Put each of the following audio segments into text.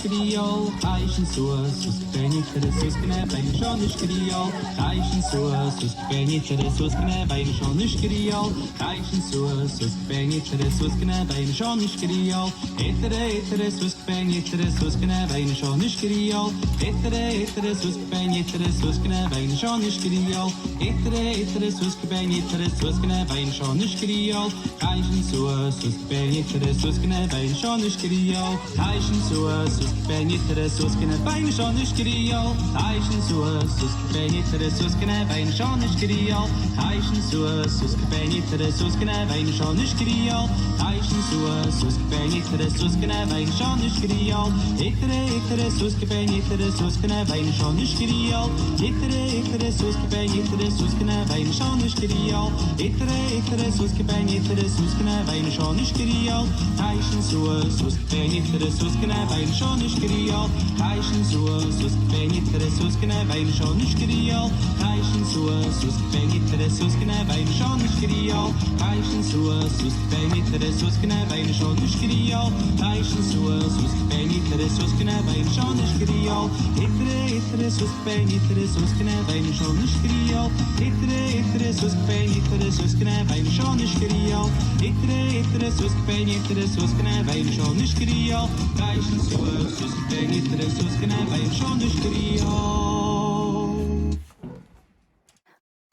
skriol, Kaischen Suas, Benitzer, Suskene, Bein schon skriol, Kaischen Suas, Benitzer, Suskene, Bein schon skriol, Kaischen Suas, Benitzer, Suskene, Bein schon skriol, Etere, Susk, Benitzer, Suskene, Bein schon skriol, Etere, Susk, Benitzer, Suskene, Bein schon skriol, Etere, Susk, Benitzer, Suskene, Bein schon skriol, Kaischen Suas, Benitzer, Suskene, Bein schon skriol, Kaischen Suas, Benitzer, Suskene, Bein schon skriol, Kaischen Suas, Benitzer, Suskene, Bein schon skriol, Kaischen Suas, Benitzer, Suskene, Bein schon skriol, Kaischen Suas, Benitzer, Suskene, Bein schon skriol, Etere, Susk, Benitzer, Suskene, Bein schon skriol, Etere, Susk, Benitzer, Suskene, Bein schon skriol, Etere, Susk, Benitzer, Suskene, Bein schon skriol, Kaischen Suas, Benitzer, Suskene, Bein schon skriol, Kaischen Suas, Benitzer, Suskene, Bein schon skriol, Kaischen Suas, Benitzer, Suskene, Bein schon skriol, Kaischen Suas, Benitzer, Suskene, Bein schon skriol, Kaischen Suas, Benitzer, Suskene, Bein schon skriol, Etere, Susk, Benitzer, Suskene, Bein schon skriol, Etere, Susk, Benitzer, Suskene, Bein schon skriol, Etere, Susk, Benitzer, Suskene, Bein schon skriol, Kaischen Suas, Benitzer, Suskene, Bein schon skriol.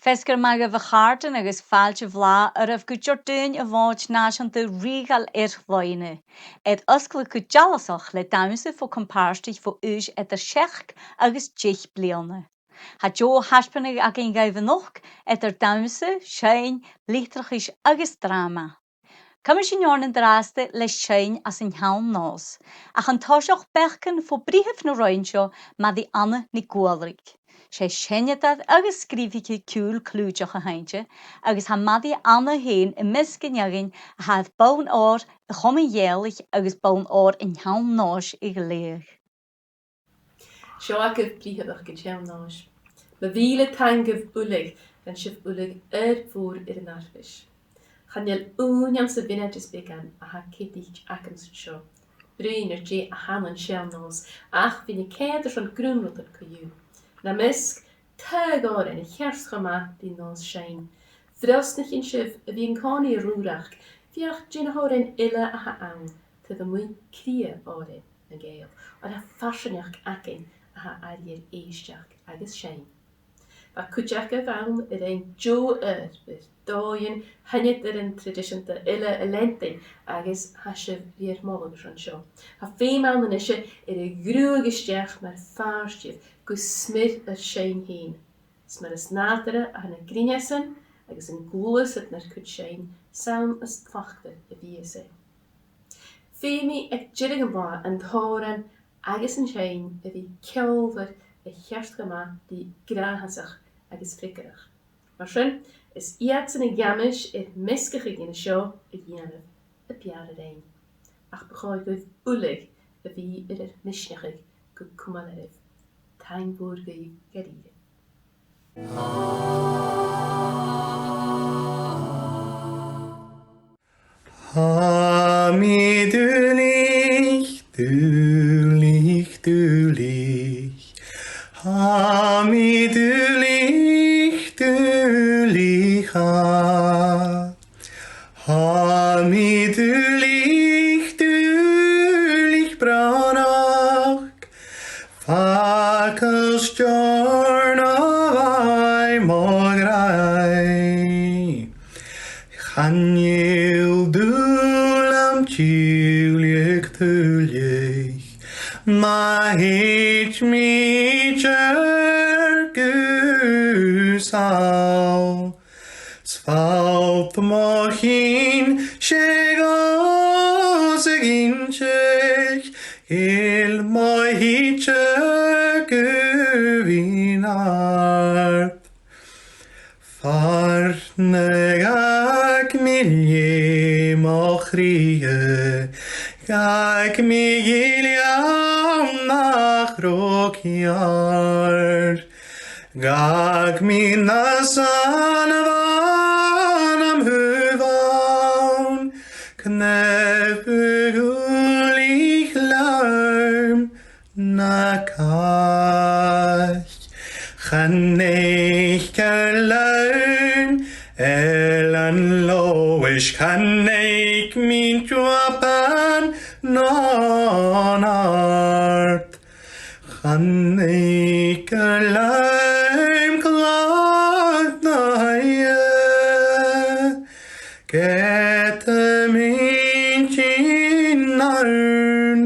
Feasgar mag a bhchartan agus fáilte bhlá ar go teordain a bháid náisiúnta rígal roinne. Ed oscail go dealasach le damsa fó compáirsteach fó ús idir 6 agus 10 bliana. Tá Joe haspannig ag in gaibhanoch idir damsa, sein, lítrachis agus drama. Cuma sin neornan drásta le sein as in cheann nás, ach an táiseach bechcan fó bríomh na roinnseo madí Anna ní Gúalraigh. sé Sineadad agus scríbhaice ciúil clúideach a hainte, agus ha madí Anna héin I miscinneagin a hadd bán ár a chuma dhéalaigh agus bán ár in cheann nás I go léir. Seo agah bríomhach go teann nás. Ma bhíle tangah ulig gan sibh ulig fór ar an arfis. Channeal úniam sa bine is began a ha cédícht acams seo. Brún dé a hanan sean nás, ach bhí na céidir an grúnrotar coú. Na misc, tágáir in a chearschama bí nás sein. Frosnach in sibh a bhí an cánaí rúrach, bhíach dínahórin ile a ha an, tu a mwy cria áre na géal, ar a farsineach acin a ha air éisteach agus sein. Ba cúteach a bhain ar ein Joe bydd dóin hynnydd ar an tradiisianta ile a lentin agus ha sibh bhíar mólan san seo. Ha féimean an isise ar a grúagisteach mar fárstíh go smid ar sein hén. Smar is nádara a hana gríneasan agus an gúlas at nar cúd sein sawn as fachta a bhí sé. Féimi ag jirig an bá an tóran agus an sein a bhí ceolvar a cheartgama die grahansach agus frikkerach. Maar sin is iad san a gamis het miskige gine seo a dhéanamh a piara rein. Ach begáid goibh ulig a bhí ar misneachig go cumanaribh. Taing búr gaibh garíre. Ha mi dulich, dulich, dulich. Ha mi dulich, dulich, ha. Ha mi dulich, dulich, branach. Fakels jorn of I mograi. Chanil dulam chiulich, dulich. Ma hich mi chergusal. Svalt mochin shegos ginchech. Il moi hich cherguvinart. Farnegak milje mochrie. Gak mi giliam nach rokjar. Gak mi nasan van am huvan. Knep ugulig larm. na cach. Chan eich gerlaun an loish. Chan eich min juapan non art. Chan eich gerlaun glad na ie. Get min chin arn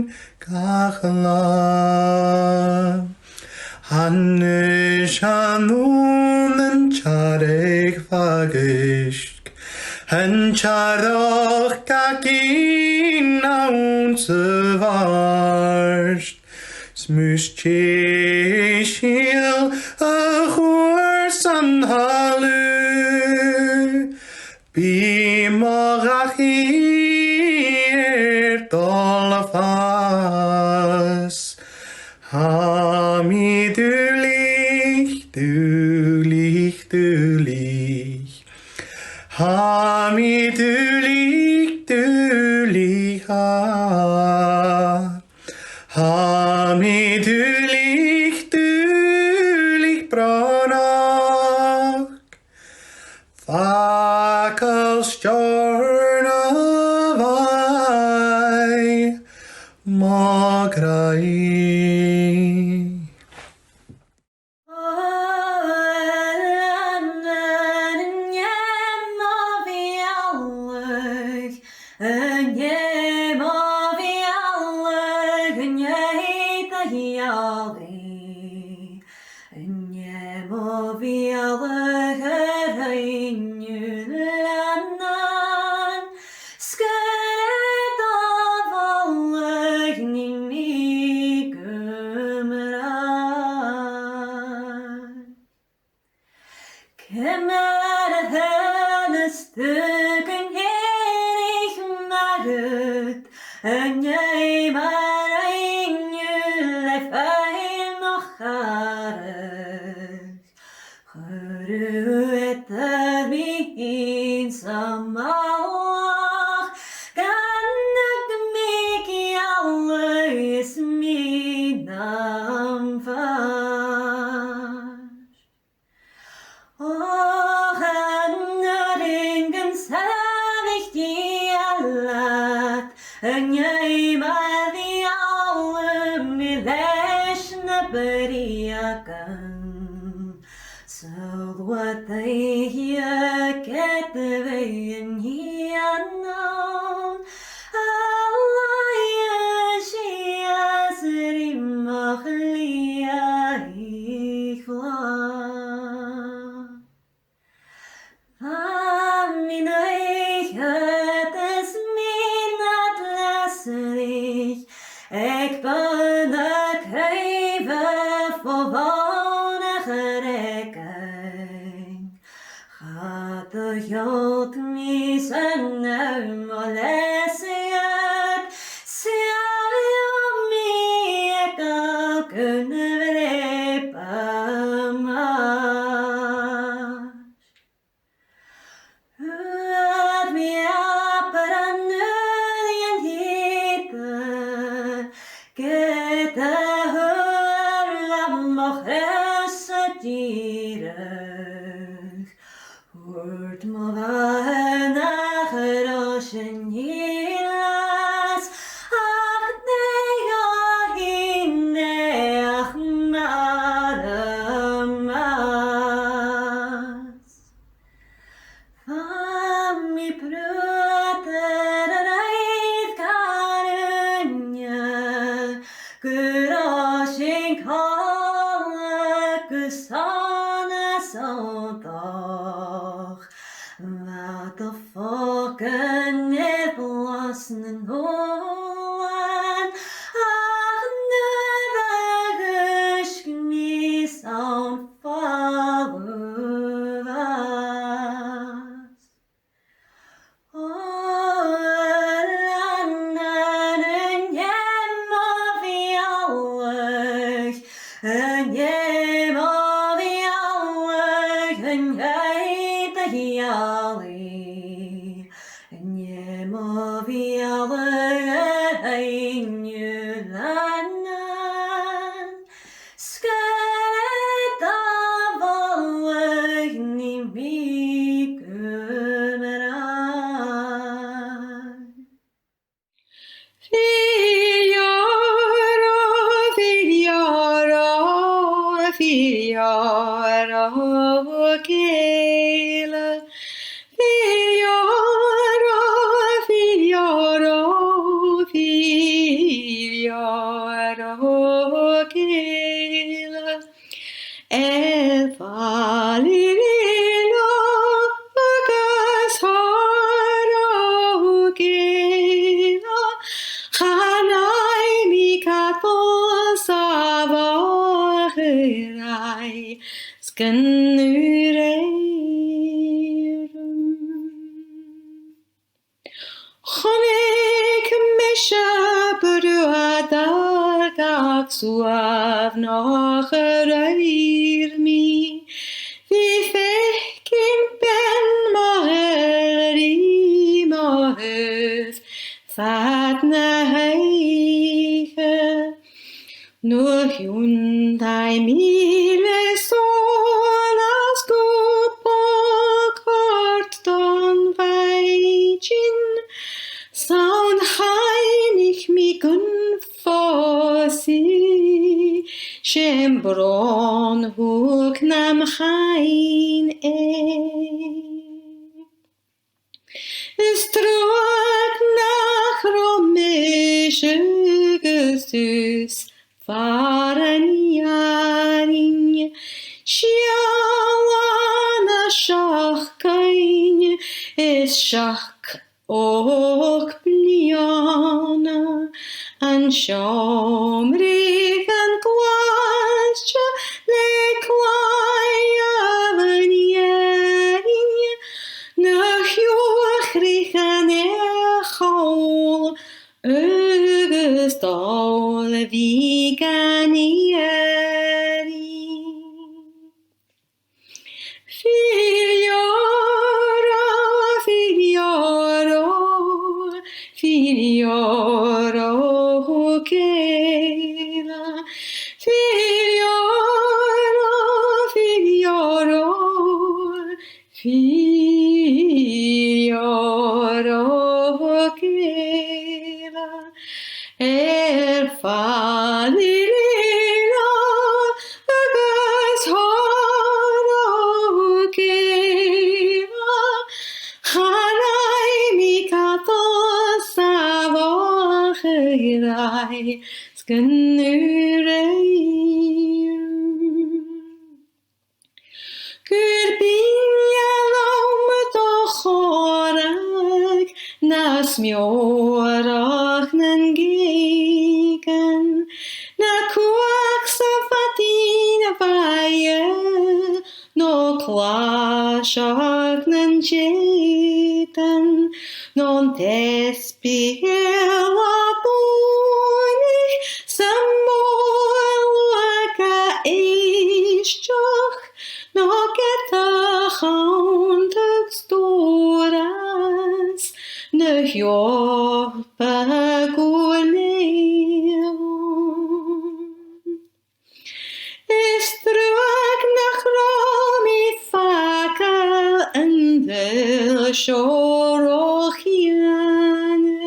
kachla. Hannish hanun en chareg vagishk. En charoch kakin naun se varsht. Smus cheshil a horse an halu. Be morachir dolafas. Ha mi du lich, du lich, du lich. Ha mi du lich, du lich, ha. Ha mi du lich, branach. Fakels jorna vai, magrai. So what they hear get the way in here known. Allah she has rimachlia ichla. Min ich het es min at leslich. Ik ben de kreve voor the yoke me sen molesiat siario me eka kunvre pamash at me aparanurian hita get a hurla mochresatira. Word movan achroshen yilas ach neach fhea céile. Fhea céile. Fhalíla agus thar céile. Chanaim cadol sa bhacharai scanúreirum. Chonig misha buruada gach suav nach mi. Vi feckin ben maheri mahus fat na heiche. Nu hyundai mile solas gut kort don vaijin. Saun heinig mi gun fossi. Shem bron hook nam chain Struag nach romische gestus fahren jarin. Shiawana shach kain is shach och bliana. An shomrig an gwascha le klayavan jarin. Na hjuchrich an chaul agus dal vi gan Fhalíla agus thar céile. Chanaim cadol sa bhacharai scanúreirum. Gur bíne lom do chorag na smiorach nan gegan. Na cuach sa fatina vaie no clashach nan jetan. Non tespiel a boinig samolga eistach. No geta chaundag storas na hjopa goleon. Is druag nach romi fakal en vel shorochiane.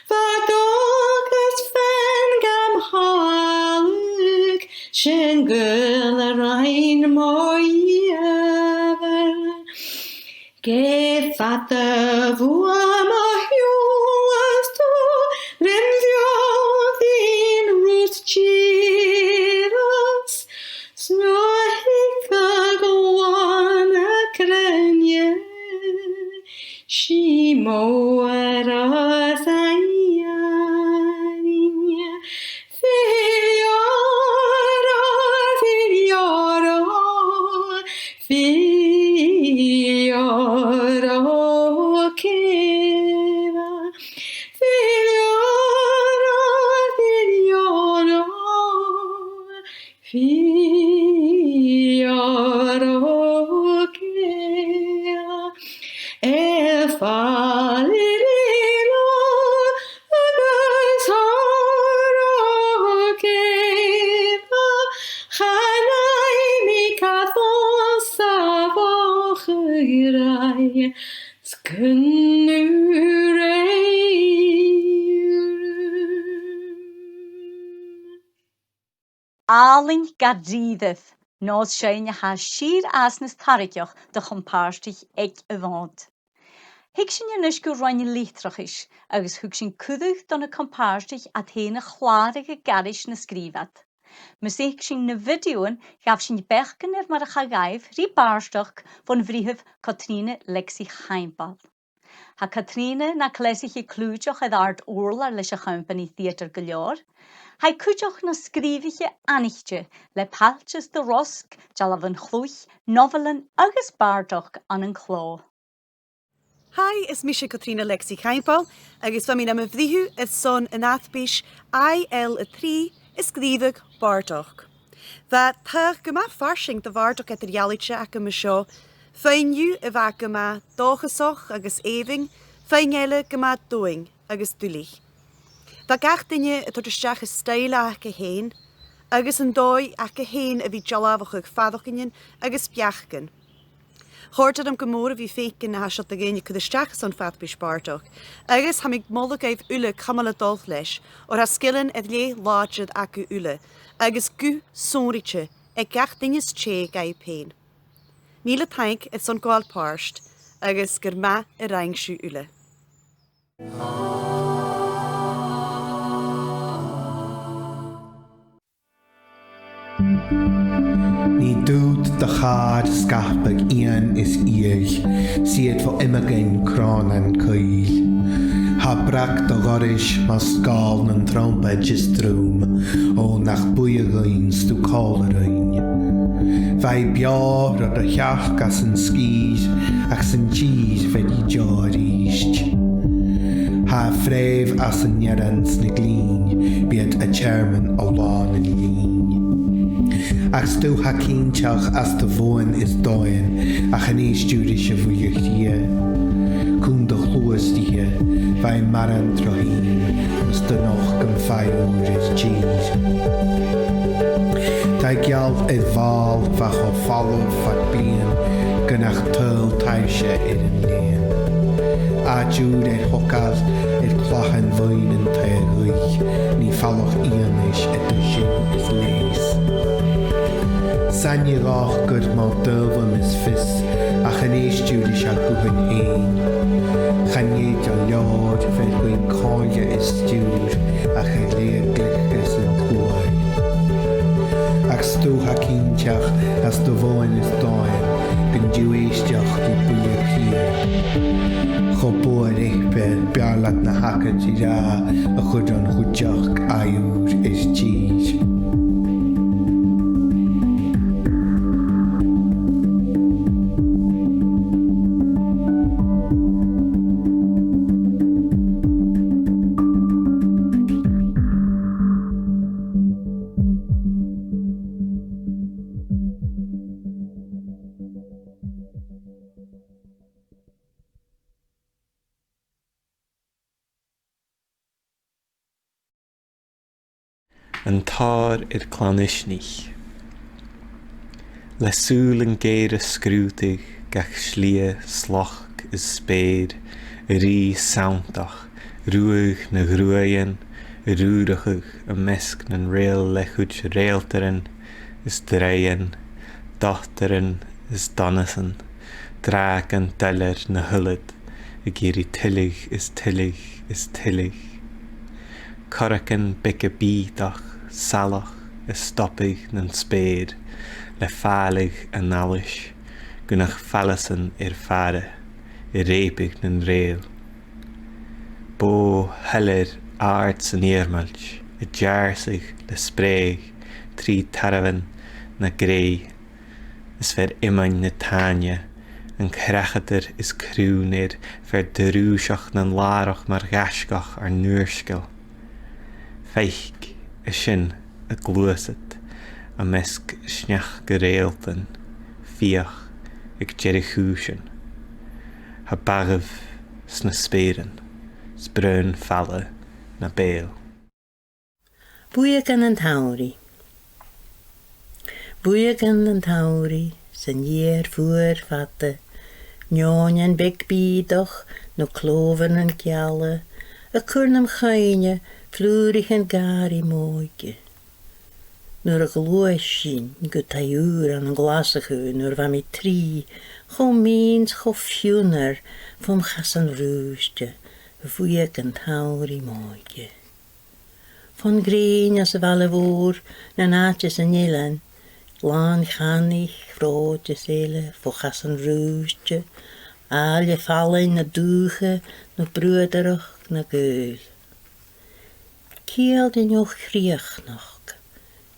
Vadogas fan gam haluk shen gul rein moiever. Ge fatta vuama hjulas to remsjodin rus chiras. Snohika goana kranje. Shimoara sayarin. Fhea Alin Gaardíomh, nás séine ha siar asnas taricioch de chumpáistich ag a bhaint. Hic sin inis go roinne lítrachis, agus thug sin cúdach donna compáistich a théna chláirige garis na scríbad. Mas éic sin na videoin gaf sin bechgan mar a chagaibh rí bárstach von bhríomh Catríne Lexi Heimpal. Ha Catríne na cléisiche clúteach ad ard orla leis a company theatr go leor, ha cúteach na scríbiche anichte le palches de rosk, jalavan chlúich, novelin agus bárdoch an an chló. Hi, is Misha Katrina Lexi Heimpal, agus fa mi am a bhríhu is son in athbís IL3 is scríbig bárdoch. That thug gama farsing de bárdoch et realite ac am seo, fainniu a bha gama dóchasoch agus éving, faingeile gama doing agus dulich. Tá gach dinne a tuisteach is staile ac a héin, agus an dói ac a héin a bhí jalafach ag fadochinin agus biachgan. Chortad am gomór a bhí fécin na hasat a géine chudisteach san fatbís bárdoch, agus ha mig molla gaibh ule camala dulch leis, or ha skillan ed lé láidead acu ule, agus gu sóriche ag gach dinnes ché gaibh péin. Míle taink is son gháil páirst, agus gur ma a reingsú ule. Ní dúd de chad scapag ian is íoch, siad fo imagin cránan cail. Ha brach do goris mas scáil nan trompa gistrúm, ó nach buiagain stú cálarain. Fai beár ar a cheach gas an skís, ach san tíis fedi járíist. Ha fréh as an nierans na glín, bead a chairman ó lán an lín. Ach stú ha cínteach as de bhin is dóin, ach an éistúri se bhuiachtia. Cún de chlúastíthe, fai mar an trohín, mus de noch gan faiúr is jeans. Tá geall i bháil fach ó fallah fat blian, gannach tuil taise an léan. Áúd hocas clochan bhain an taighuich, ní fallach íanis do sin is léis. Sanje rách gur má dulvam is fis, ach an éistúri se guhan éin. Chanéad a leod fel gwyn cáile is stúr, ach a léaglich an thuaid. Ach stú ha cínteach as do bháin is dáin, gan dúéisteach di buiag hir. Cho búar éipe bearlat na hacad i rá a chud an chuteach aiúr is tíis. An tar Cruinneachadh. Le súil an géire scrútaigh gach slia sloch is spéad, a rí saontach, ruúigh na gruain, rúrachuigh a mesc nan réal le chuid réaltarin is dréan, dochtarin is donasan, drag an deller na hullad, a géirí tilig is tilig is tilig. Corachan bic a bídach, salach is stoppig nan spéad, le fálig a nális, gunach fallasan fada, répig nan réal. Bó heller ard san éarmailt, a dearsig le spréig, trí taravan na gré, is ver imain na táine, an creachadar is crúnéir ver derúseach nan lárach mar gascach ar nuarscail. Feich a sin a glúasad, a mesc sneach go réaltan, fiach ag jeirichúsin. Ha bagah sna spéiran, sbreun falla na béal. Buíoch an taurí. Buíoch an taurí, san dhéir fuair fatte, neon an bic bídoch, no clovan an cealla, a churnam chaine, flúrich an gari móige. nuair a glóis sin go taúr an glasachú nuair bha mi trí, cho means cho fiúnar vom chas an rúiste, bhuiag an taurí máige. Von grín as a bhela bhór na nátes an éilen, lán chanig fród is éile fo chas an rúiste, áile fallain na dúche na brúdarach na gúil. Ciel den joch chríochnach,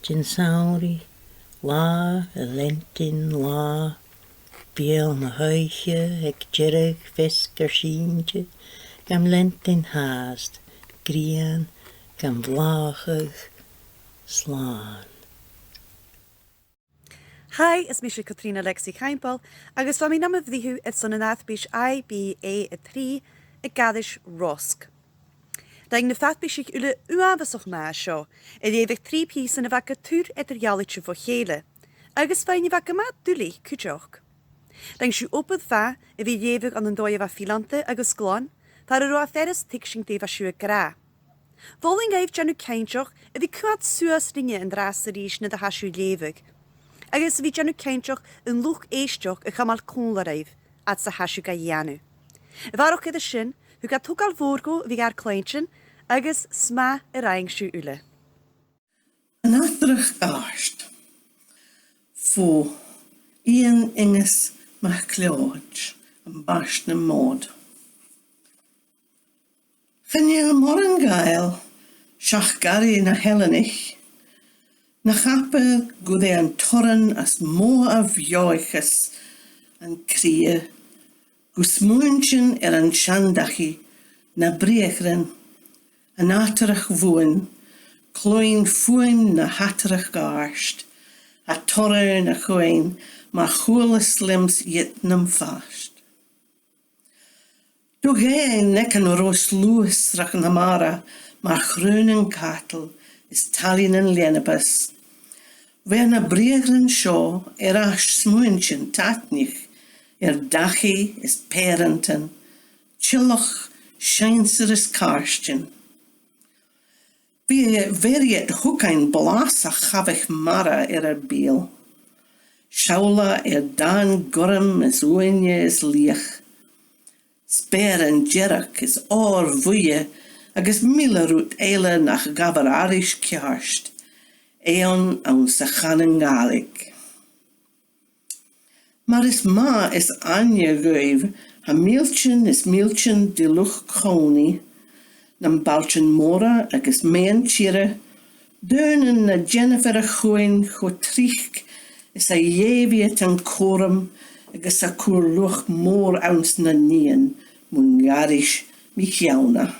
gin sauri, lá a lentin lá, biel na huiche ag jirig Feasgar síntje, gam lentin haast, grian, gam blachig, slán. Hi, is Misha Katrina Lexi Keimpel, agus fa mi nam of dhihu et son an athbish IBA a 3 a gadish rosk. Daing na fatbish ik ule uabasoch ma seo, edevig 3 pieces en a vaka tur et er jalitje vo gele, agus fa ni vaka maat duli kujoch. Daing shu opad va, e vi jevig an an doye va filante agus glon, tar er roa feres tiksing de va shu gra. Voling gaif janu keintjoch, e vi kwad suas ringe en draserish na da hashu levig. Agus vi janu keintjoch een luch eistjoch a chamal konlareif, at sa hashu ga janu. Varok ed a shin, hu ga tukal vorgo vi gar kleintjen, agus sma a raing shu ule. An atrach gaast. Fo, Ian Inges MacLeod, an bast na mod. Fynne morgen gael, seach gari na helenich, na chape go de an torren as mo a vjoiches an krie, go smoentjen an shandachi na breechren, an aterach woen, kloin foen na hatterach gaarst, a torre na choin, maar goele slims jetnum vast. Doe gij nek een roos loes rach na mara, maar groenen katel is talin en lenebus. Wer na breegren show as smoentjen tatnich, dachi is parenten, chilloch scheinser is karstjen. Wie het hoek een blasach havig mara biel. Shaula dan gorm is oenje is liech. Speer en jerk is oor vuie, agus millerut eile nach gavararisch kjarst. Eon aan sa galig. Maar is ma is anje geuv, ha mieltjen is mieltjen de luch kroni, nam baltjen mora agus meen tjere, deunen na Jennifer a choin chotrich, is a jeviet an korum, agus a koer luch moor ans na nien, mungarisch michiauna.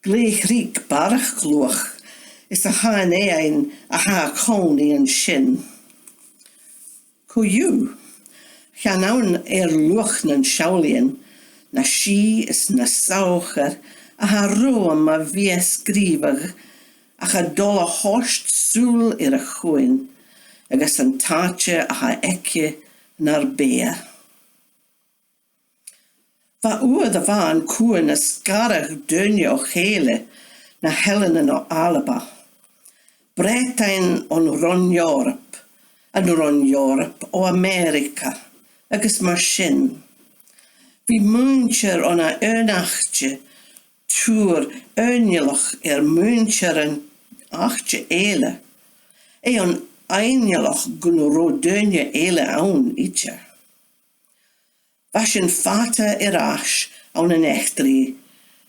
Gleich riek barach gloch, is a haan een a ha koni en shin. Ko you, gaan nou luch nan shaulien, na she is na saucher, a ha room a wie skriver, a ha dolle horst soel a choin, agus an taatje a ha ekje nar beer. Va oer de vaan koen a skarrig dunje o gele, na Helen o Alaba. Bretain on Ron Europe, an Ron Europe o Amerika, agus mar sin. Vi muntjer on a önachtje, tuur önjelach muntjer en achtje eile. On einjelach gun ro dunje eile aun itje. Was een vater ash aan een echtri,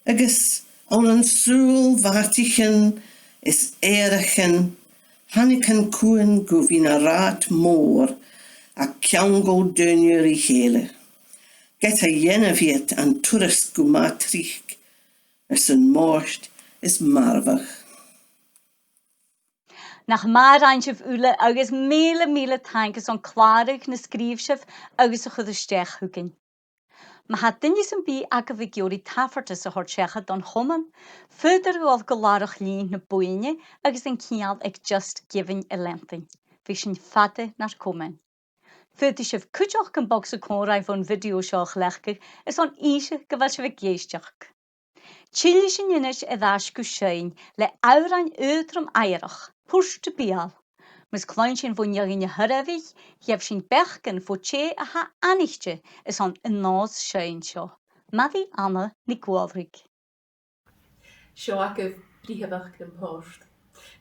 agus aan een soel wartichen is erichen, hanniken koen go vina raad moor, a kjango dunje rigele. Get a jeneviet an toerist go matrich, zijn moorst is marvig. Nach maar eintjef ule agus mele tankes on klarig na skriefsef agus a chud stech hukin. Ma hat dinjes een bi ag vi giori tafertes a hort secha don chommen, fuder of galarach lien na boeine agus een kial ag just giving a lengthing. Vi sin fatte naar komen. Futisef kutjoch kan bokse konrai van video shoch lechker is on ishe gewasje vi geestjach. Chilishin jinnish edhash kushain le auran uitrum eirach, push te bial. Mas klein sin von jarin hyrafich, heb sin bergen fo che a ha anichte is an een naas schein seo. Maddie Anna ni gwafrig. Seo ac bríomhach an post.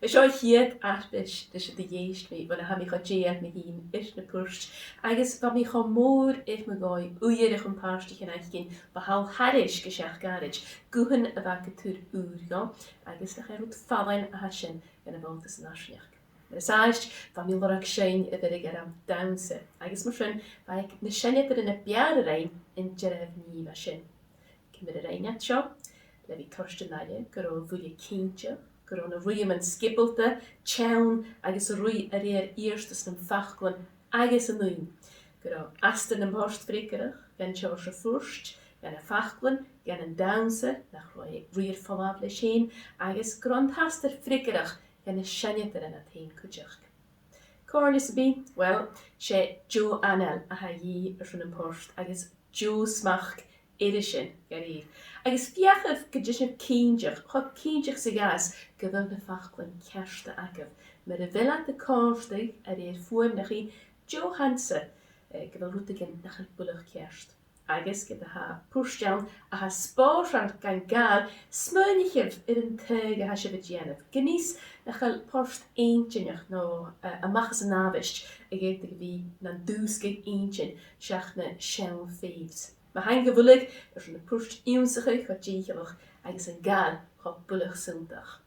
Be seo chiad asbis de se de jéist mé, wanna ha mi cha jéad me hín is na pust, agus ba mi cha mór if me gai uierig an pastich en eich gin, ba hal haris geseach garage, guhan a bak tur uurga, agus nach rot fallen a hasin en a vantas nasniach. Maar saist, van mi lorak schein a verig am downse, agus mar sin, ba ik na sinnet er in a biare rein in jerev ni va sin. Kymmer a rein at seo, le vi torsten leile, gyro fwylio ceintio, gyro na rwyam yn skibelte, tjawn, agus a rwy ar eir eerstas yn fachglan, agus yn lwyn. Gyro astan yn borst frikerig, gan tjawrs a fwrst, gan a fachglan, gan yn downse, nach rwy'r fallafle sin, agus grondhaster frikerig, gan y sianneter yn a tein cwtjach. Cornis bi, wel, sé Jo Anel a ha yi ar yn post, agus Jo smach edishin garir. Agus fiachaf gydysyn ceinjach, chod ceinjach sy gas, gyfel na fachglan kerste agaf. Mer a villat de korstig ar eir fwym nach i Jo Hanse, gyfel rwtigen nach al bulach kerst. Agus gyda ha pwrstjawn a ha spórsant gan gael smynnichif ir yn teg a ha sefydjenaf. Gynnis nach al post eintjinach no a machas yn afisht a geirtig fi na'n dwsgig eintjin siach na siawn ffeifs. Mae hain gyfwlyg ar sy'n y pwrst iwnsachig o djeichylwch agus yn gael o bwlach syntach.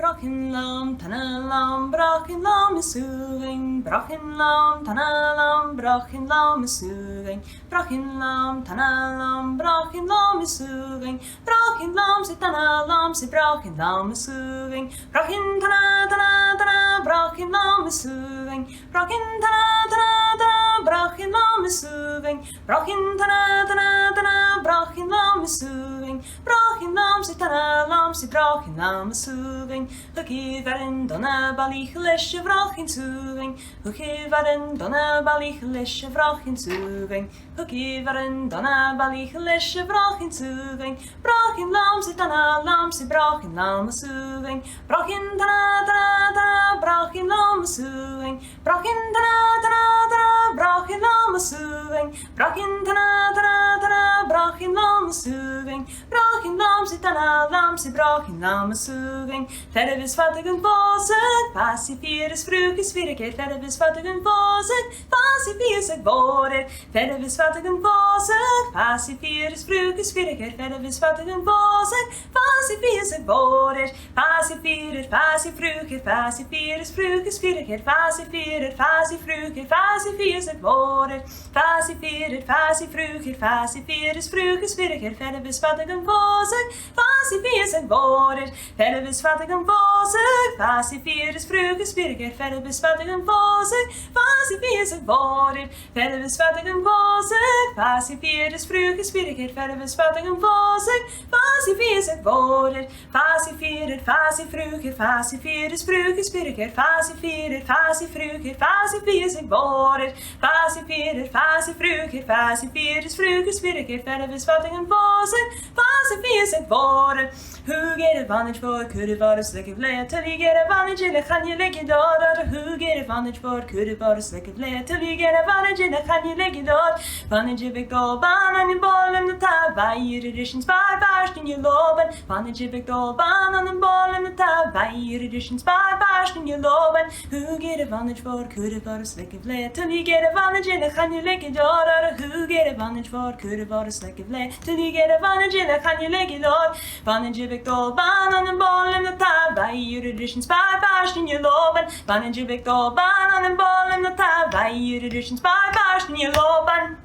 Brochin lam, tana lam, brochin lam is soothing. Brochin lam, tana lam, brochin lam is soothing. Brochin lam, tana lam, brochin lam is soothing. Brochin lam, si tana lam, si brochin lam is soothing. Brochin tana tana tana, brochin lam is soothing. Brochin tana tana tana, brochin lam is soothing. Brochin tana tana tana, brochin lam is soothing. Brochin lam, si tana lam, si brochin lam is soothing. Hookie verin donna balich lesje vrach in soothing. Hookie verin donna balich lesje vrach in soothing. Hookie verin donna balich lesje vrach in soothing. Brochin lam si tana lam si brochin lam soothing. Brochin tana tana tana brochin lam soothing. Brochin tana tana tana brochin lam soothing. Brochin tana tana tana brochin lam soothing. Brochin lam si tana lam si brochin lam soothing. Verder is wat ik een bozig, pacifier is vroeg is vierkeer. Verder is wat ik een bozig, pacifier is het woorden. Verder is wat ik een bozig, pacifier is vroeg is vierkeer. Verder is wat ik een bozig, pacifier is het woorden. Pacifier, pacifruger, pacifier is vroeg is vierkeer. Pacifier, pacifruger, pacifier is het woorden. Pacifier, pacifruger, pacifier is vroeg is vierkeer. Verder is wat ik een bozig, pacifier is het woorden. Verder is wat ik een bozig, pacifier is vroeg is vierkeer. Verder is wat ik een bozig, pacifier is het woorden. Verder is wat ik een bozig, pacifier is vroeg is vierkeer. Verder is wat ik een bozig, pacifier is het woorden. Pacifier, pacifruger, pacifier is vroeg is vierkeer. Pacifier, pacifruger, pacifier is het woorden. Pacifier, pacifruger, pacifier is vroeg is vierkeer. Verder is wat ik een bozig, pacifier is het woorden. Who get advantage for could have bought a slick of lead till you get advantage in a can you lick it out? Who get advantage for could have bought a slick of lead till you get advantage in a can you lick it out? Vantage of a gold ban on your ball in the tab by your editions by bashed in your loben. Vantage of a gold ban on the ball in the tab by your editions by bashed in your loben. Who get advantage for could have bought a slick of lead till you get advantage in a can you lick it out? Who get advantage for could have bought a slick of lead till you get advantage in a can you lick it out? Vantage of a gold ban on the ball in the tab by your editions by bashed in your loben. Vantage of a gold ban on the ball in the tab by your editions by bashed in your loben.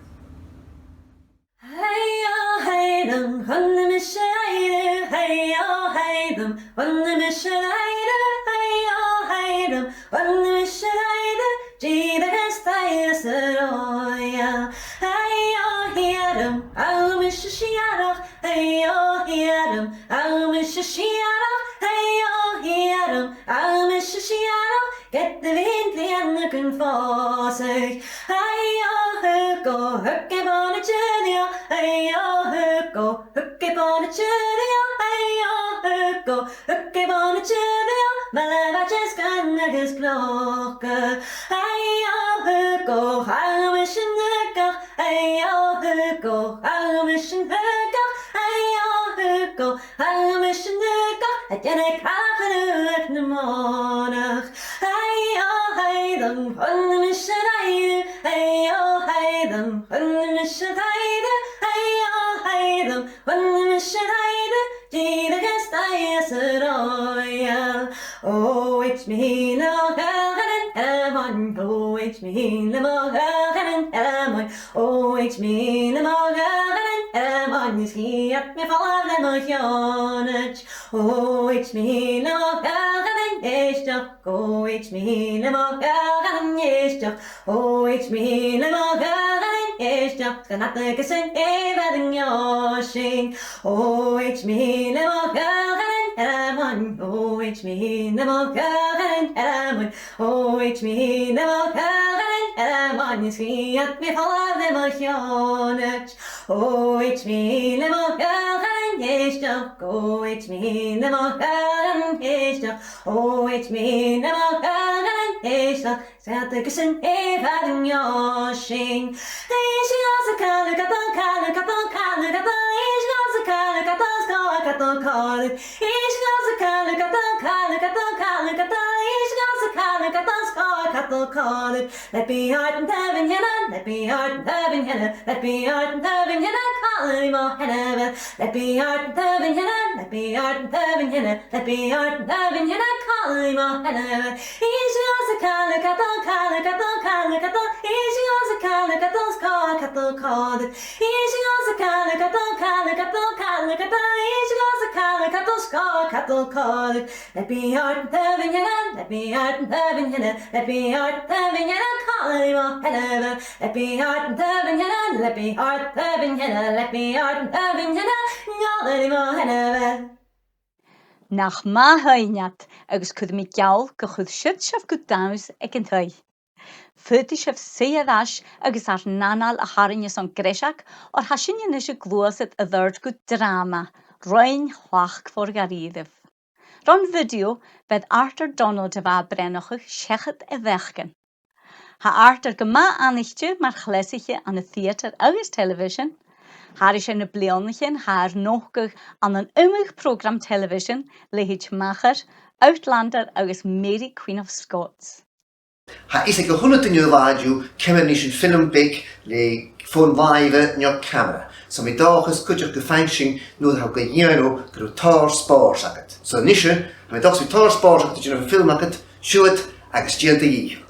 Hey them, on the mission, hey them, on the mission, hey them, on the mission, Jesus Christ, Roya. Hey, hear them, I'll miss a shiarach. Hey, hear them, I'll miss a shiarach. Hey, hear them, I'll miss a shiarach. Get the wind and the gun for sig. Hey, hook on a journey. Hey, hook hugo, hooky bonnet chilio, hey, hugo, hooky bonnet chilio, Malabaches Ganagas Glocke, hey, hugo, how wish in the go, hey, hugo, how wish in the go, hey, hugo, how wish in the go, at Yannick Hafanu in the morning, hey, them, on the mission I, hey, them, on the mission I, them, on the mission I, Gee, the guest I said, oh, it's me, no, and oh, it's me, the Morgan, and oh, it's me, the Morgan, and is he at me for the Mojonage? Oh, it's me, the Morgan, yes, oh, it's me, the Morgan, yes, oh, it's me, the Morgan, yes, can I take a cent, even your shing? Oh, it's me, the Morgan, oh, it's me, the Morgan, oh, it's me, the Morgan, is he at me for the Mojonage? Oh, it's me, the Morgan, yes, oh, it's me, the Morgan, yes, oh, it's me, the Morgan, yes, Sat the kissing even your shing. She has a color, he's got a color, he's got a color, let be heart and heaven, let be heart and heaven, let be heart and heaven, calling more heaven, let be heart and heaven, let be heart and heaven, let be heart and heaven, calling more heaven. He's got a color, he's got a color, he's got a color, he's got a color, he's got a color, let be heart and heaven, let be heart and heaven, let be heart and heaven, calling more heaven, let be heart and heaven, let be heart and heaven, let be heart and heaven, calling more heaven. Nach maithaineat agus chud mi geall go chud siid sef go daus ag an thai. Fyrti sef seiadás agus ar nanal a harinne son greisiach or hasinne is a glúasit a dhird go drama, roin chwach for garíðif. Ron video bed Arthur Donald a bha brennachig sechet a vechken. Ha Arthur gema anichtje mar chlesiche an a theater agus television, haar is in a bleonnigin haar nochgig an een umig program television lehich macher, Outlander agus Mary Queen of Scots. Ha is ik 100 in je radio, kemen is een film big, le phone live in je camera. So mi dagens kun je gefeinsing nodig ook een jeno gro tar spaar zaket. So nische, mi dagens we tar spaar zaket dat je een film maakt, chuid agus gente yi.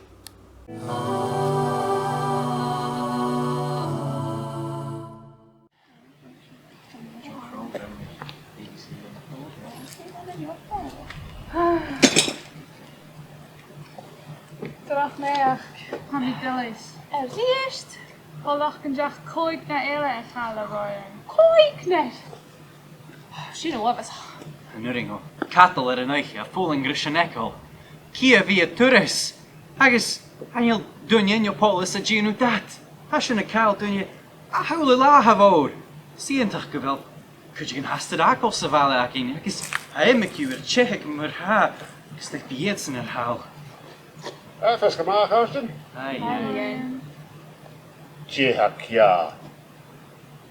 Drach neach, pan mi dilis. Riest? Olach gan jach coig na eile a chala roian. Coig net? Sin wafas. Nuringo. Cattle ar an eiche, a fúling grishanekol. Kia via turis. Agus, anil dunyan yo polis a ginu dat. Hashin a cal dunyan, a hawle la havod. Sientach gevel. Could you hastad akol sa vale akin? Agus, a emicu er chehek mar ha. Agus nek bietsen er hal. Fes gemaakt, Austin? Ai. Jehak ja.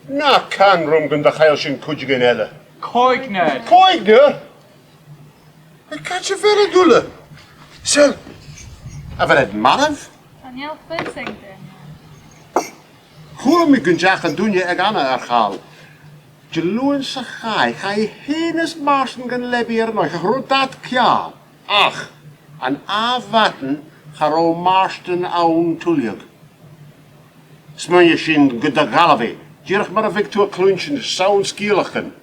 Na kan rumgun da chael sin kujigen elle. Koigner. Koigner? Ik kan je verder doelen. Sel. Even het manf? Daniel Fensing. Hoe mi kun jagen doen je agana ergaal. Jeloen sa ga je henes marsen gan lebier nog groot dat kja. Ach, an afwatten garo marsten aun tuliog. Smun je sin gudda galve. Jirch maar een victor kluntjen saun skieligen.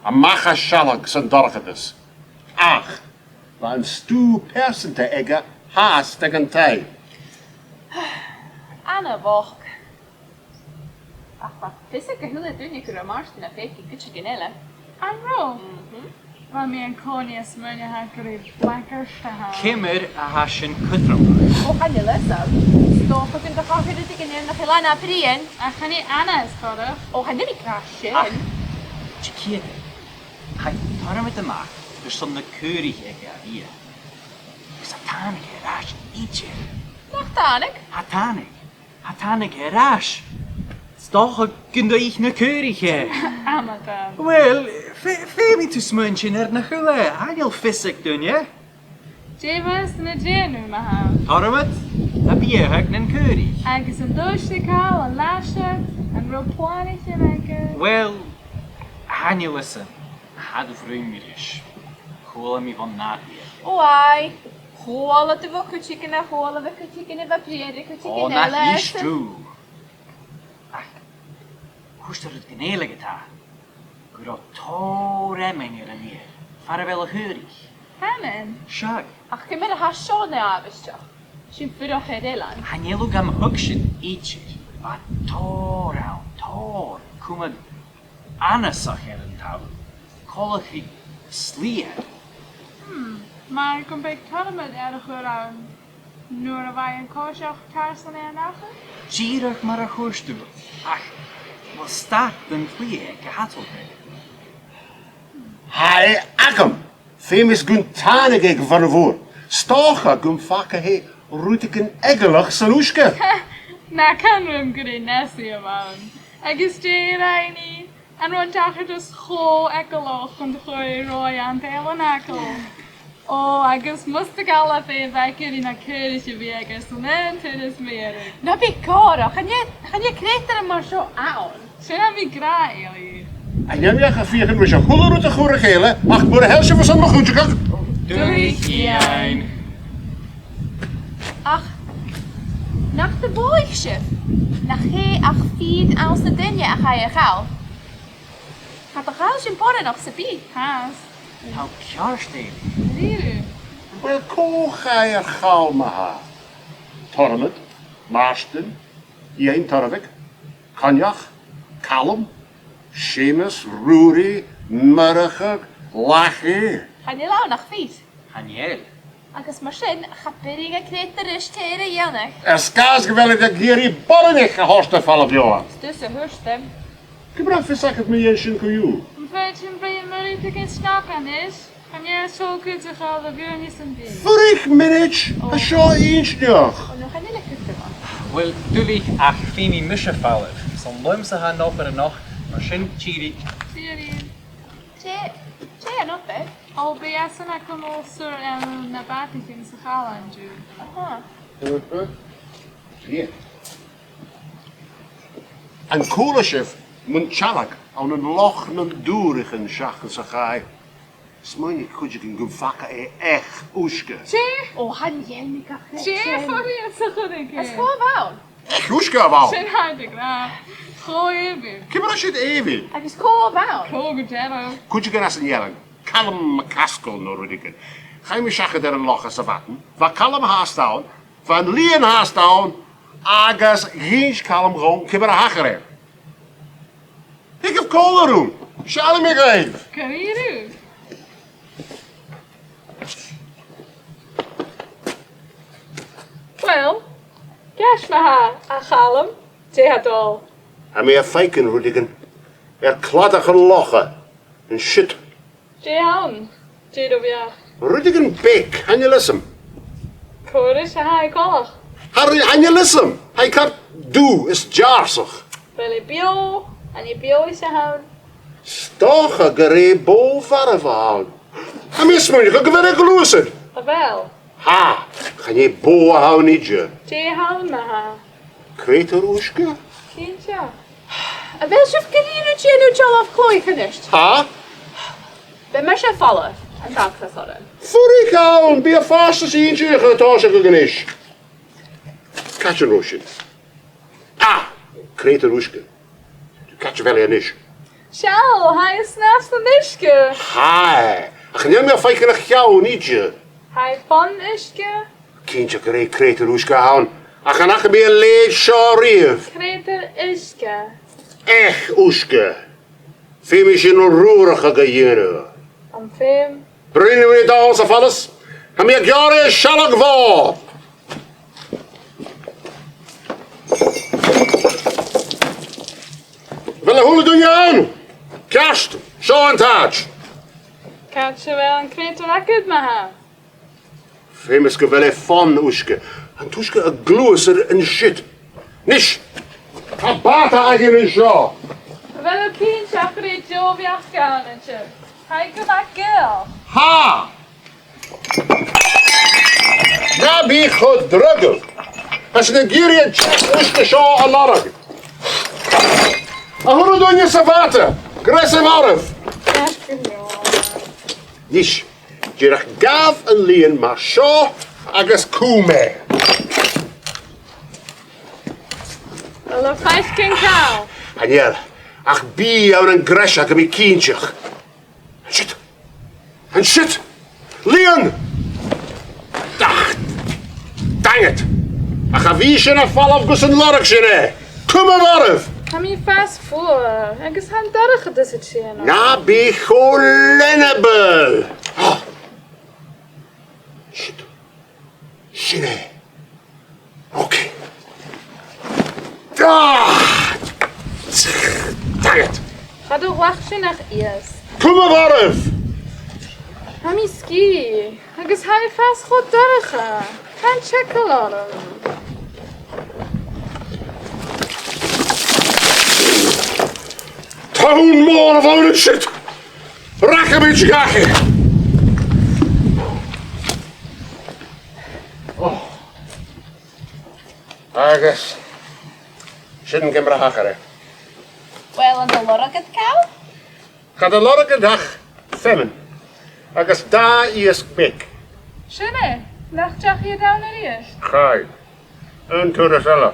A macha shalak san dorgedes. Ach, van stu persen te egge haast tegen tij. Anna Voch. Ach, wat vis ik hele dunne kura marsten a feki kutje genelle. An ro. Waar mi een konie smun je haar grib blacker staha. Kimmer a hashin kutro. Oh, han je lesab. Toch ik in de gaaf dit ik in de gelana prien. Ach, han niet Anna is kodder. Oh, han niet krasje. Chiquita. Hai, tar met de maak. Dus som de keurig hier. Is atanig herash ietsje. Nachtanig? Hatanig herash. Stoch kun ich ne keurig he. Amata. Wel, femi tu smunchen na gule. Hanjel fissig doen je. Jebus na jenu maha. Tar met? Heb je hek nen keurig. Agus een doosjekal, een lasje, een roplannetje maken. Wel, hanjel listen. Had vrienderisch. Gola mi van naad weer. Oai. Gola te wokken chicken en gola wekken chicken en waprieren chicken Oh, na is true. Ach, hoe is er het genele gedaan? Gro tore meneer en hier. Vaarwel heurig. Hamen. Shag. Ach, ik ben er haar zo naar avondje. Shin fyrach hedelan. Hanjelu gam hukshin ietsje. Wat tor. Kuma anasach heren tau. Kolach ik slie. Maar ik kom bij Tarsainn erg aan. Nur wij een koosje tarsainn en nachen? Gierig maar een hoorstu. Ach, wat staat den vlie gehattelbek. Hai, agam. Femis gun tanig eg van de voor. Stocha gun fakke he roetigen egelig salushke. Na kan hem gure nasi aman. Agus reini. En rond dacht dus go ekkeloog van de goeie rooi aan telen akkel. Oh, agus moest ik al even wekker in een keurige wegens en het is meer. Nou, ben kort. Gaan je krijgt er maar zo aan. Zijn we graag hier? En jij gaat vieren met je goede route goede gele. Ach, voor de helsje was dat nog goed gekak. Doei, Ian. Ach, nach de boeigschip. Nach he ach fiet als de dinje ga je gauw. Gaat de gauw zijn porren nog ze piek, haas. Nou, kjarsteen. Lieve. Wel, ko ga je gauw maar. Tormet, Marston, Ien Torvik, Cognac, Callum, Seamus, Rory, Murrachig, Lachi. Gaan je lauw nog fiet? Haniel. Agus maar zin, ga perige kreet de rust heren jannig. Skaas geweldig dat Geri Bollenig gehoorst vallen op jou. Tussen hurstem. Ik heb even gezegd met Jensje en Koejoe. Een feitje bij je maar te geen snak aan is. Gaan jij zo kuttig gaan dat je niet zijn ding. Voor ik minute, een zo eens nog. Oh, nog een hele kutte man. Wel, dulich ach femi mische fallen. Som loimse han op er nog, maar shin chiri. Serien. Tje, nog hè? Al bij jij zijn ik al sur en naar buiten ging ze gaan aan doen. Aha. Hier. Een koolschif moet chalak aan een loch en doerigen schachen ze gaai. Smoen ik goed je kan vakken echt oeske. Tje? Oh, han jij niet kan Tje, voor wie is zo goed ik. Dat is gewoon wauw. Echt oeske wauw. Zijn harde graag. Gooi even. Ik heb er shit even. Dat is gewoon wauw. Kool gello. Goed je kan als een jellen. Kalm makaskel noordiken. Ga je me schachen der een loch als ze vatten. Van kalm haast aan. Van lien haast aan. Agas geen kalm gewoon. Ik heb er een hacher. Ik heb kolen doen. Zal me geven. Kan je doen? Wel, cash me haar, Achalem. Ze had al. En meer feiken roedigen. Kladdige lochen. En shit. Ze houden. Ze doe ja. Rudigen bek. Han je listen. Koris, hij koch. Harry, han je listen. Hij kan doe is jarsig. Wel je bio, en je bio is ze houden. Stocha geree bol verhaal. En meer smoen je kan weer gelozen. Wel, Ha, ga je boa houden niet je. ze houden me haar. Kreter oeske? Kindje. Wel, chef, kan je nu tjal af klooi gedust? Ha? Ben maar chef vallen. En dank dat hadden. Voor ik houden, bij je vast als eentje getozen gegenis. Katje roosje. Ah, kreter oeske. Katje wel je niet. Sjouw, hij is naast de miske. Hai, ga je meer feiken naar jou niet je. Hij van iske. Kindje geree kreter oeske houden. Ach, ga nachher bij een leed sharief. Kreter iske. Echt oeske. Fem is in een roerige gejene. Om fem. Brengen we niet alles of alles? En meer jaren schalk voor. Welke honden doen je aan? Kerst. Sean Taj. Catch you well and create what I could, Maha. Famous gewelle fun uske. En tuske a glooser en shit. Nish. A bata agin in shaw. Wel, keen chakri Joviach Garnature. Hi, come back, girl. Ha! Na bi goed druggel. As een Nigerian check uske shaw a larag. A huru doen je savate. Gresse marf. Nish. Jirach gaf een lien maar shaw agus kume. Wel, a 5 king cow. Aniel, ach bi aan een gresha gemi kientjach. Shit. En shit. Leon. Dang it. Ach a wie schon a fall of gussen lorgshene. Kom warf. Ga me fast voor. Ik is aan darige dus het zien. Na bi golenable. Shit. Shine. Okay. Dang it. Ga door wachten naar eerst. Kom warf. Ga me ski. Ik is hij fast goed darige. Gaan checken laten. Town more of all shit. Rack a bitch gaki. Oh. Agus. Shouldn't give me a hacker. Wel, en de lorg het kou? Ga de lorge dag femmen. Agus da is big. Schöne. Nacht zag je daar naar eerst. Gai. Een to de celle.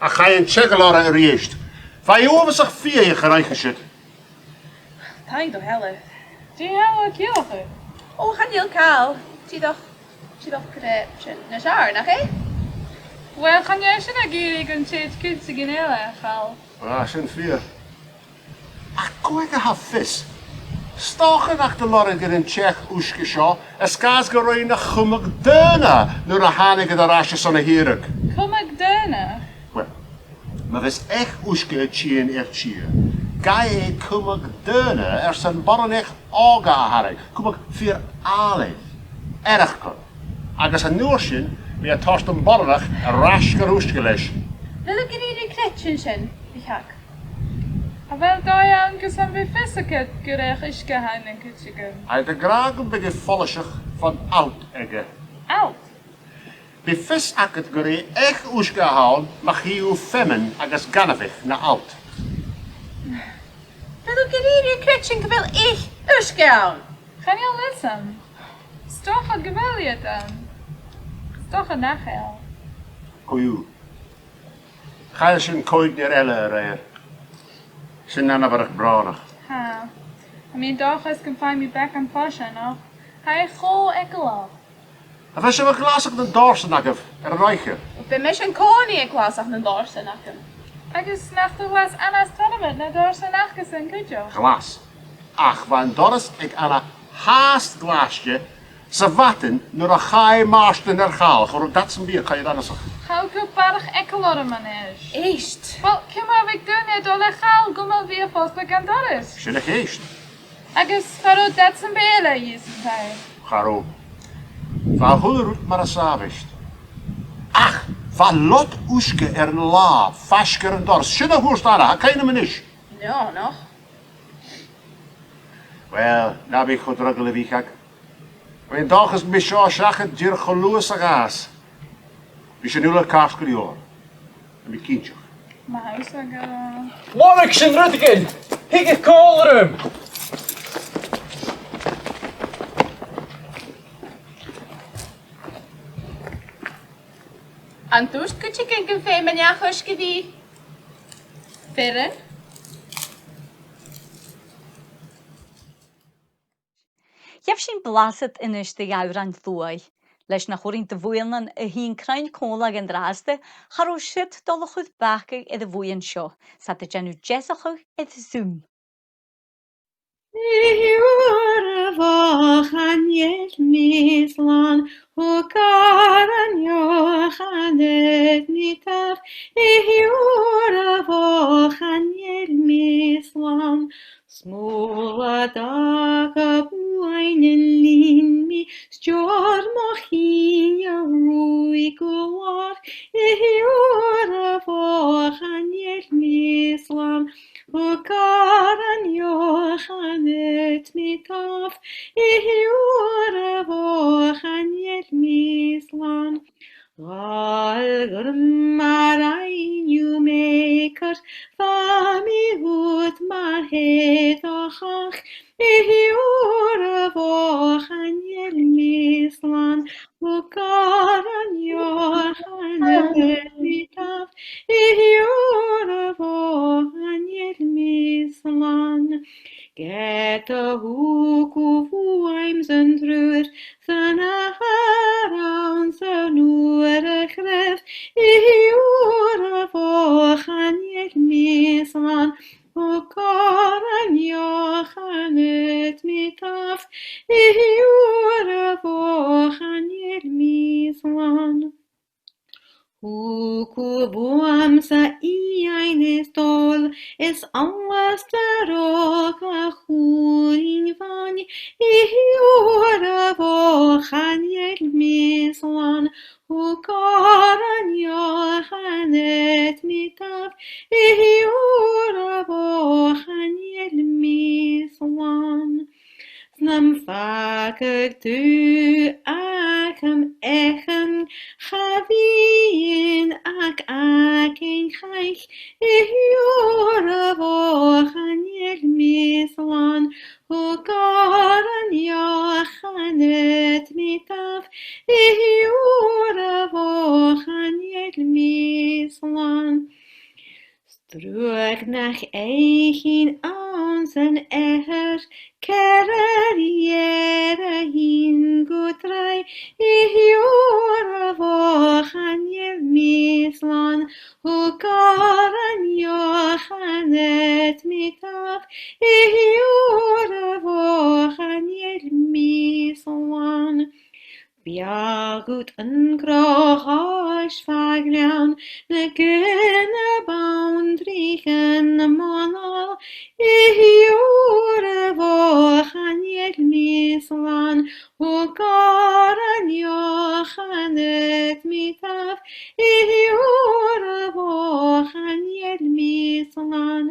A ga een checkelare er eerst. Van je over zich 4 je gereicht shit. Thank door helle. Die hebben we kielge. Oh, gaan heel kou. Zie toch krepje. Na jaar, nog hè? Wel, gaan jij zo naar gierig en steeds kunstje in heel erg val. Ah, zijn 4. Ach, koe ik ha vis. Stochen nach de lorge in Tsjech oeske shaw. Es kaas geroin nach chumig duna. Nu de hanige de rasje zonne hierik. Kom ik deunen. Maar vis echt oeske chien Gai kumig duna zijn barren echt oga harik. Kumig 4 alef. Ergke. Agus een noorsjen wie het torsten barrig een rasch geroest lees. Wil ik er hier kretchen zijn? Ik hak. Wel, daar je anke zijn we vissenket gerecht is geheim en kutsigen. Hij de graag een beetje volsig van oud egge. Oud? Bij vis ak het geree echt uitgehaald, mag je uw femmen agus ganavig naar oud. Wil ik er hier kretchen wil ik usgaan? Ga je al lessen? Stoch het gewelje dan. Stoch een nachel. Koeju. Ga je zijn kooit neer elle rijden. Zijn nannabarig braanig. Ha. I mean, dog has can find me back on fashion, no? Hij go ekkel. En was je wel glasig de dorsen nakkev, er reichen. Ik ben met een koning in klas aan de dorsen nakken. Ik is nacht de was Anna's tournament, naar door zijn nachtgezin, goed joh. Glas. Ach, want dorst ik aan een haast glasje, ze watten, naar een gaai maarsten naar gaal. Gewoon dat zijn bier, kan je dan eens zeggen. Ga ook heel paardig ekkelor man is. Echt? Wel, kom maar, ik doe niet al legaal, kom maar weer vast bekend dat is. Zijn de geest. Ik is gewoon dat zijn belen hier zijn. Ga op. Van goede roet maar een savist. Ach, van lot oeske er een la, vasker en dorst. Zijn de hoest aan, kan je me niet? Ja, nog. Wel, nou ben ik goed ruggelen wie gek. Mijn dag is met jou zeggen, dier geloos gaas. We zijn nu een kaarskelioor. En mijn kindje. Maar hij zeggen... Lorix en Ruttigen! Ik call hem! En toen kun je kijken veel met jou huske die. Verder. Jef sin blaset in is de jouran thuai. Leis na chorin te vuilan a hín crain cólag an draste, charó shit dolle chud bachig i de vuian seo, sa de genu jesachog i de zoom. Iúr bhach an iad míslan, ó gar an joch an nítach. Iúr bhach an iad míslan, smó Ihiwr foch an Mislan. Galgur marain you maker, fami hut mar het ochach, Ihiwr foch an Mislan. Ukaran Johan mitaf, Ihiwr foch an Mislan. Get a hoek of wimes and truer, San around so noor gref, Ihiwr foch an Mislan. O karan Johan mitaf, Ihiwr foch an Mislan. Hukubuam sa ian is tol, is alles daarop a chuin van, Ihiwr foch an Mislan. Hukaran Johan mitaf, Ihiwr foch an Mislan. Snam fakig tu achem echen chavien ac ein chaich Ihiwr foch an Mislan. Hukaran Johan mitaf, Ihiwr foch an Mislan. Struag nach eichen ans en eher, Kerriere hin gutrai, Ihiwr foch an Mislan. Hukaran Johan mitaf, Ihiwr foch an Mislan. Biagut yn groch fagliawn, na gynna boundrich yn y monol, Ihiwr foch an Mislan. Hukaran Johan mitaf, Ihiwr foch an Mislan.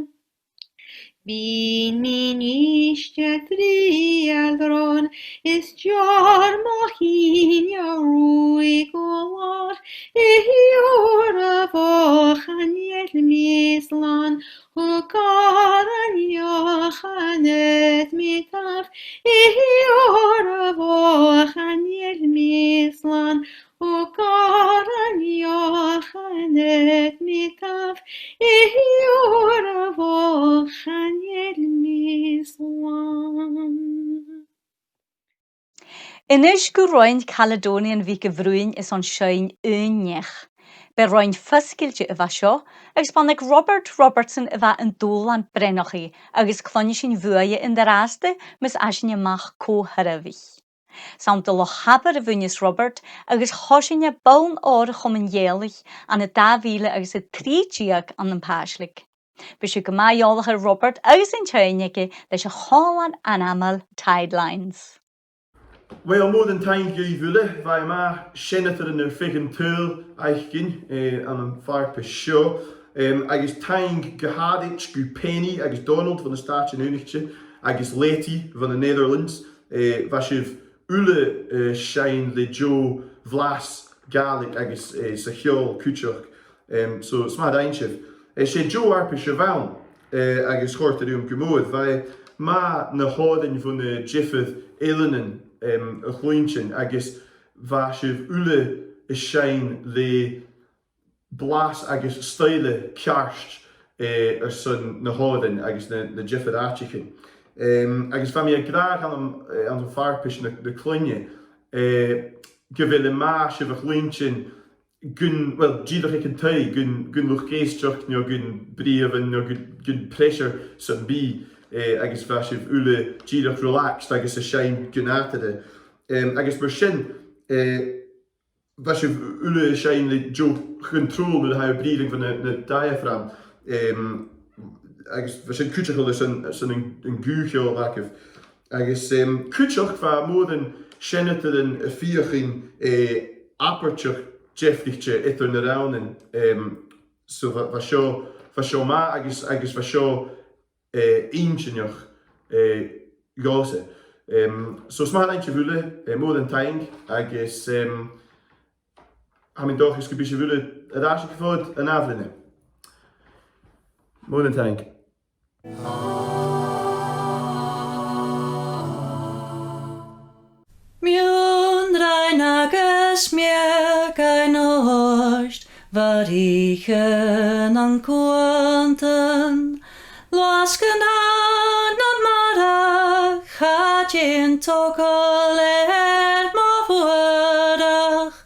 Bin min ishtja Diardaoin, is jar mohin ja ruig olar, Ihiwr foch an Mislan. Hukaran Johan mitaf, Ihiwr foch an Mislan. Hukaran Johan mitaf, Ihiwr foch an Mislan. Inis go roiin Caledonian bhí go bhrúin is an sein uinech. Be roiin fuscailte a bheith seo, agus bannig Robert Robertson a bheith an dul an brenochaí, agus clonne sin bhuaie in de ráste, mis eisine mach cóharabhich. Sam de lochabar a bhuinis Robert, agus chosinne baun ára chum an dhéalich an a 2,000 agus a 3 an an páislik. Bys go maiolacha Robert agus an teineke leis a chálan anamal tidelines. Wel, more than time gwyfyle, fai ma senator yn y ffigyn tŵl eichgyn an yn farpa sio. Agus taing gehadich gu Penny, agus Donald van de Staatje Unichtje, agus Leti van de Netherlands. Vashiv ule shine le Joe Vlas Gaelic agus sa chiol kuchach. So smad einshiv. Sé Joe arpa siavaun agus chort er gemoed. Vai ma na hoden van de jiffeth Illenen a chluintsin agus vashiv ule shine le blas agus style kjarst son na hoden agus na jiffeth achichen. Agus fami a graag an de farpish na klunje. Gewille ma shiv a chluintsin gun, well, gidach ik een tui, gun luch geestjocht, gun brieven, gun pressure son bi, agus vashiv ule gidach relaxed, agus a shine gun atade. Agus mar sin, vashiv ule shine le jo control met de breathing van de diaphragm. Agus vashin kuchachel is een guugjo lakiv. Agus kuchach va moden shenete den fiachin aperture Jeffrichtje etter na raunen, so vasho ma agus vasho ingenjoch gose. So smart eintje vulle, more than tying, agus I'm in doch is gebisje vulle het aasje gevoerd en avlinen. More than tying. Miundrein agus meagain oist, varichen an cuantan, Lascan na marach, chadjin togol mavudach,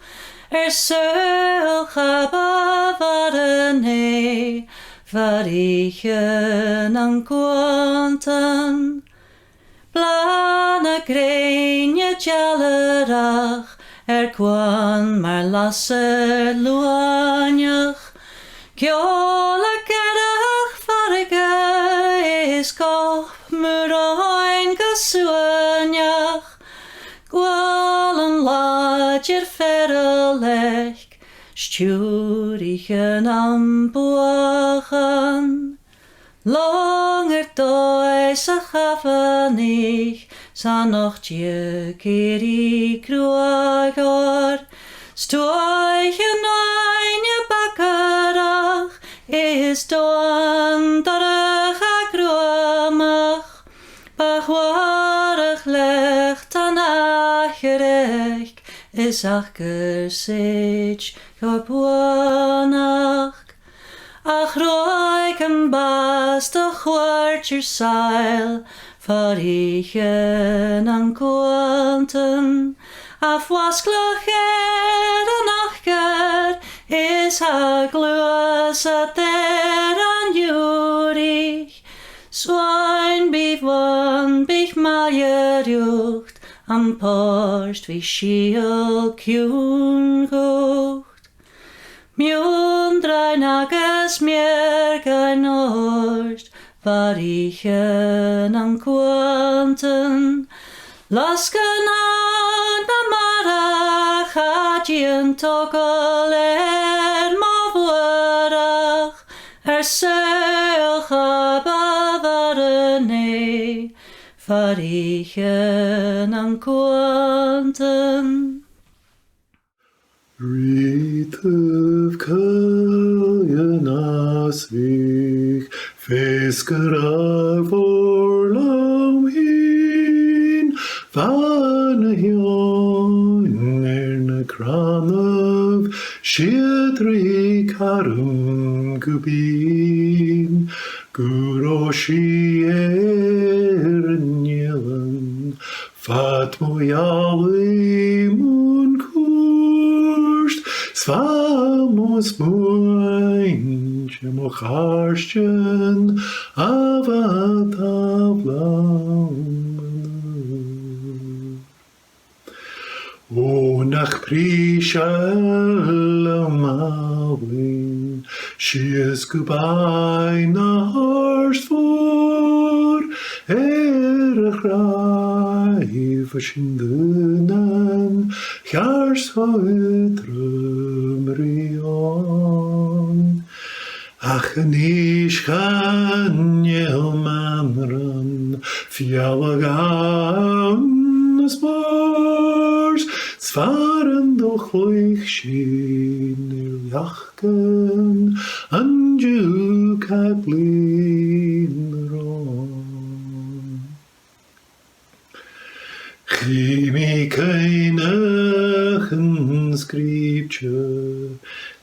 seul chaba varane, varichen an cuantan, Blana greinje jallerach, kwan maar lasser luanjach, Kjola gerach farige is kop muroin gasuanjach, Gwalen ladjer verrelech, Sturichen am buachan, Langer dois a chafanich, Sa noch je kiri kruagor, Stoichen ein je bakkerach, Is doan darach a kruamach, Bachwarach lecht an acherech, Is ach gersich gorbuanach, Ach roig een baas de chwartjer seil, Varichen an kwanten, Af wasklach an achger, Is ha gluas at an jurich, Swijn bif wan bich malje jucht, Am post vi schiel kjun gocht. Miundrein agus meagain oist, Varichen an cuantan, Lascan na marach, Chadjin togol mavudach, seul chaba varane, Varichen an cuantan. Reed of Cullion asvig, Feasgar Diardaoin omhaidhean na cranach, Siadri carum gubin, Guroshi nielan, Fatmoyawi mun Svamos moinche mocharsten avatavlam. O nach prishalamawin, Shies gubai na harst voor, Rai verschindenen, Jars hoedrumrion. Ach nish kan jelmanran, Fjallagaun spars, Zwaren doch euch schien jachken, Anju katlin ron. Chimi keinachen skriptje,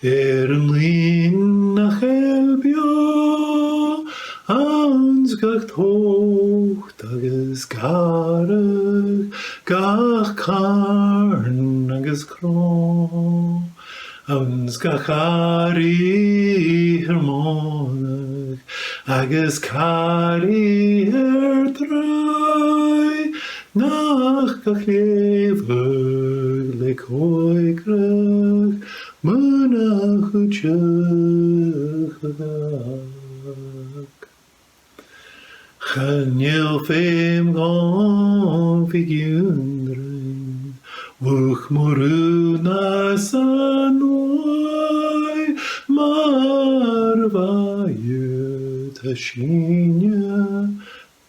een lin nach elbio, Ans gacht hoog, agus garach, Gach karn agus kro, Ans gach ari hermonach, Agus kari drei, Nach gach levig lek hoigrach, Munach utjachag. Chanel fem gon figundren, Wuch moruna sanoi, Marvaje tashinja,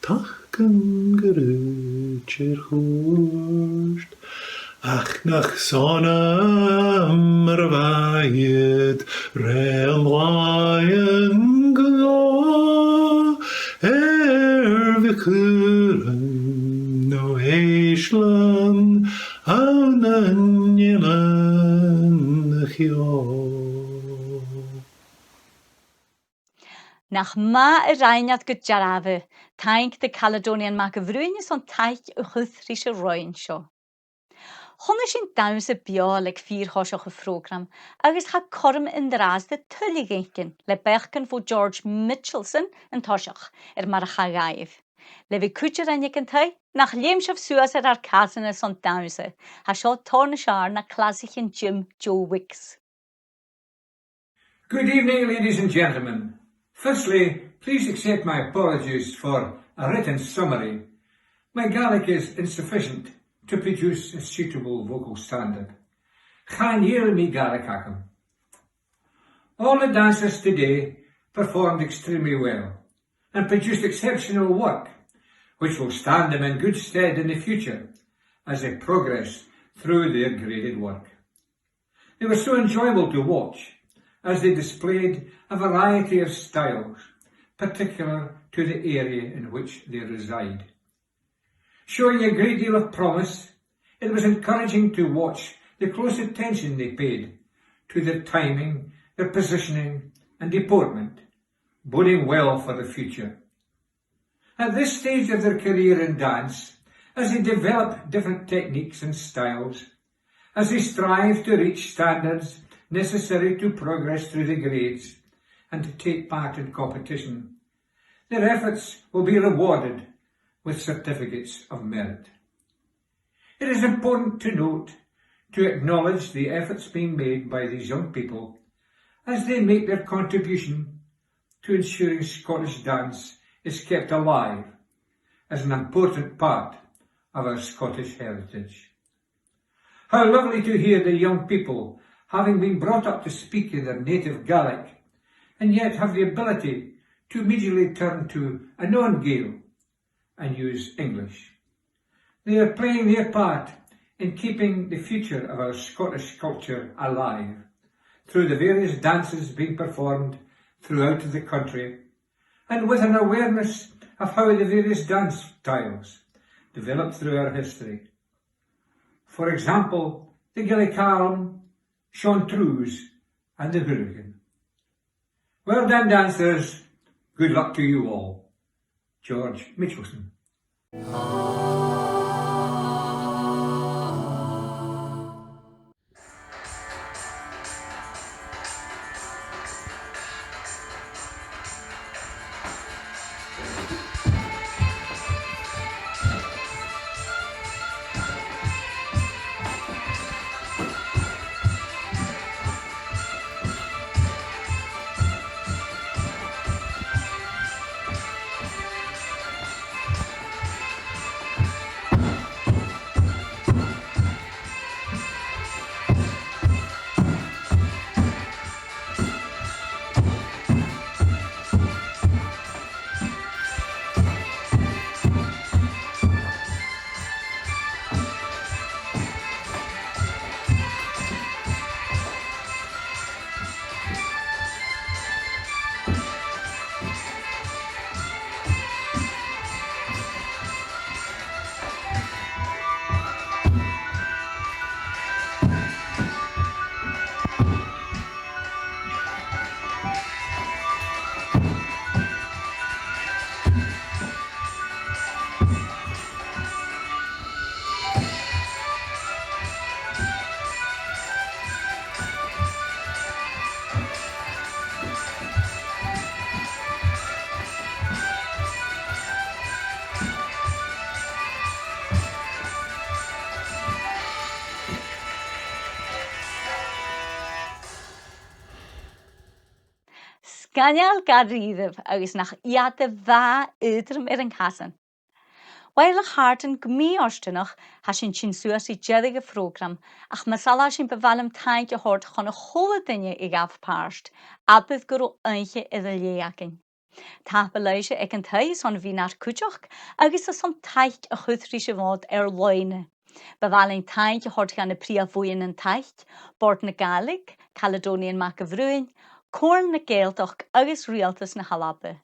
Tachken gerut chirchust. Ach nach sonne merwaaiet, rein waaien glo, we kleuren no heeslen aan een jemen gio. Nach ma y rhainiad gydrafe, tainc de Caledonian ma gyfrwynus o'n taich y chwthris y roin sio. Honna sy'n dawns y bio leg 4 hosioch y program, agos ha corm yn dras de tyllig eincyn, le bechgyn fo George Mitchelson yn tosioch, mar a chagaif. Le fi cwtio'r ennig yn tai, nach liemsiof suas ar casyn y son dawns y, ha sio torn y siar na clasich yn Jim Joe Wicks. Good evening, ladies and gentlemen. Firstly, please accept my apologies for a written summary. My Gaelic is insufficient to produce a suitable vocal standard. Chan yell mi Gaelic acum. All the dancers today performed extremely well and produced exceptional work, which will stand them in good stead in the future as they progress through their graded work. They were so enjoyable to watch as they displayed a variety of styles, particular to the area in which they reside. Showing a great deal of promise, it was encouraging to watch the close attention they paid to their timing, their positioning and deportment, boding well for the future. At this stage of their career in dance, as they develop different techniques and styles, as they strive to reach standards necessary to progress through the grades and to take part in competition, their efforts will be rewarded with certificates of merit. It is important to note, to acknowledge the efforts being made by these young people as they make their contribution to ensuring Scottish dance is kept alive as an important part of our Scottish heritage. How lovely to hear the young people, having been brought up to speak in their native Gaelic, and yet have the ability to immediately turn to a non-Gael and use English. They are playing their part in keeping the future of our Scottish culture alive through the various dances being performed throughout the country, and with an awareness of how the various dance styles developed through our history. For example, the Gillicarm, Chanteuse and the Hooligan. Well done, dancers. Good luck to you all. George Mitchelson. Sganial Garryddef agus nach iad y fa ydrym yn casan. Weil ych hart yn gmi orstynach ha sy'n sy'n sŵas i jeddig y program ach masala sy'n befalym taig y hort chon y chole dynnu i gaf parst a bydd gwrw einche iddo leiagin. Tapalaise ag an taith son bhí nar cúteach agus is son taicht a chuthrí se bhád roinne. Bhálinn taint a hort gan na príomhhuiin an taicht, bord na Gaelic, Caledonian mac a bhrúin, corn na Gaeltach agus rialtas na Halabe.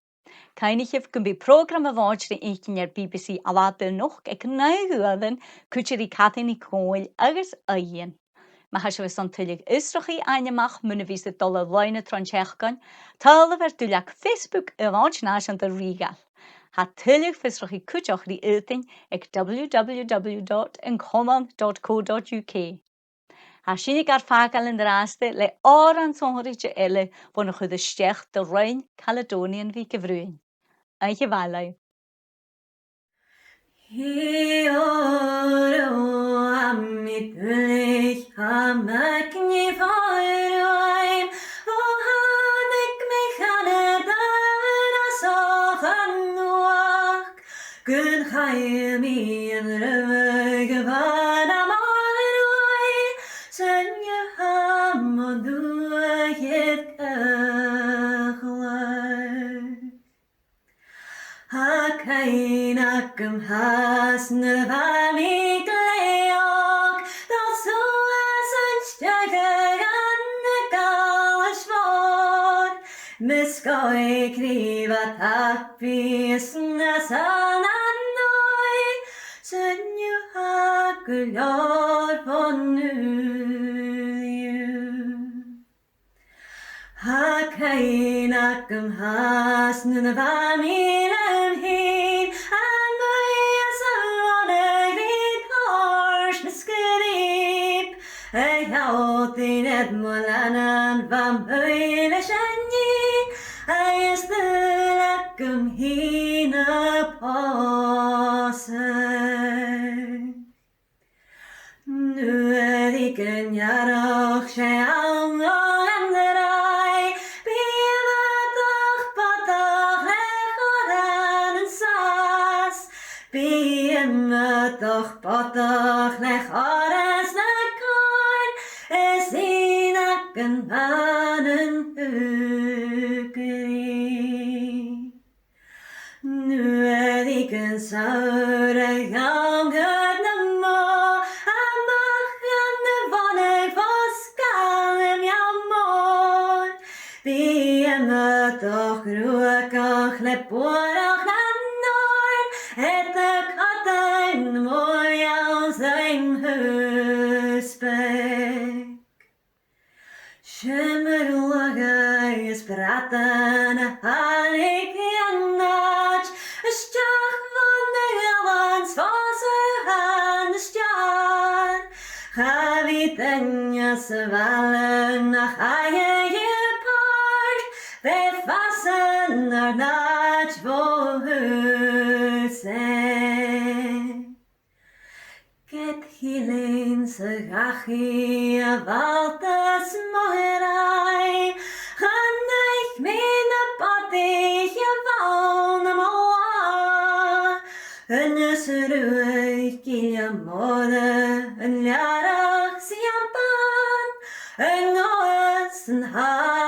Cainigh gumbi program a bháid na ícin BBC Alabe noch ag náhuadan cúteí Cathaní Cóil agus aíon. Ma has we son tuig Israchi aineach muna ví a dolle leine tronseachgan, tale ver tuach Facebook a bháid nás an de rigal. Ha tuig fisrachi cúteach die uting ag www.incommon.co.uk. Ha sinnig ar fágal in de raaste le an sonritje elle wanna chud de stecht de Rein Caledonian wie gevruin. Eintje walai. Kainakam has navami gleok, dat so as an stagger an the galashvor. Miskoi kriva tapis nasan anoi, sen you hakulor ponu. Kainakam has navami lemhin, and my son a great harsh miscarip. A yautin edmolanan vampire shani, I is the lakum hina pose. Nueriken yaroch she'am doch potach lech oras na korn, es inak an vanen hukri. Nu ik een saure gangen na mo, amach an de vonne voskalem jamor. Wie me toch ruakach le porach na noord, het de katten mooi als een huspek. Shimmerlaga is praten halik jannach, stach van de helans vaser aan de star. Havitenja se vallen nach haie je part, we vassen er nach vo husen. Get healing se gachi a valtas moherai, gaan ik min a patig a valna moa. Een usruig kilja mode, een jarach siampan, een oos een haar.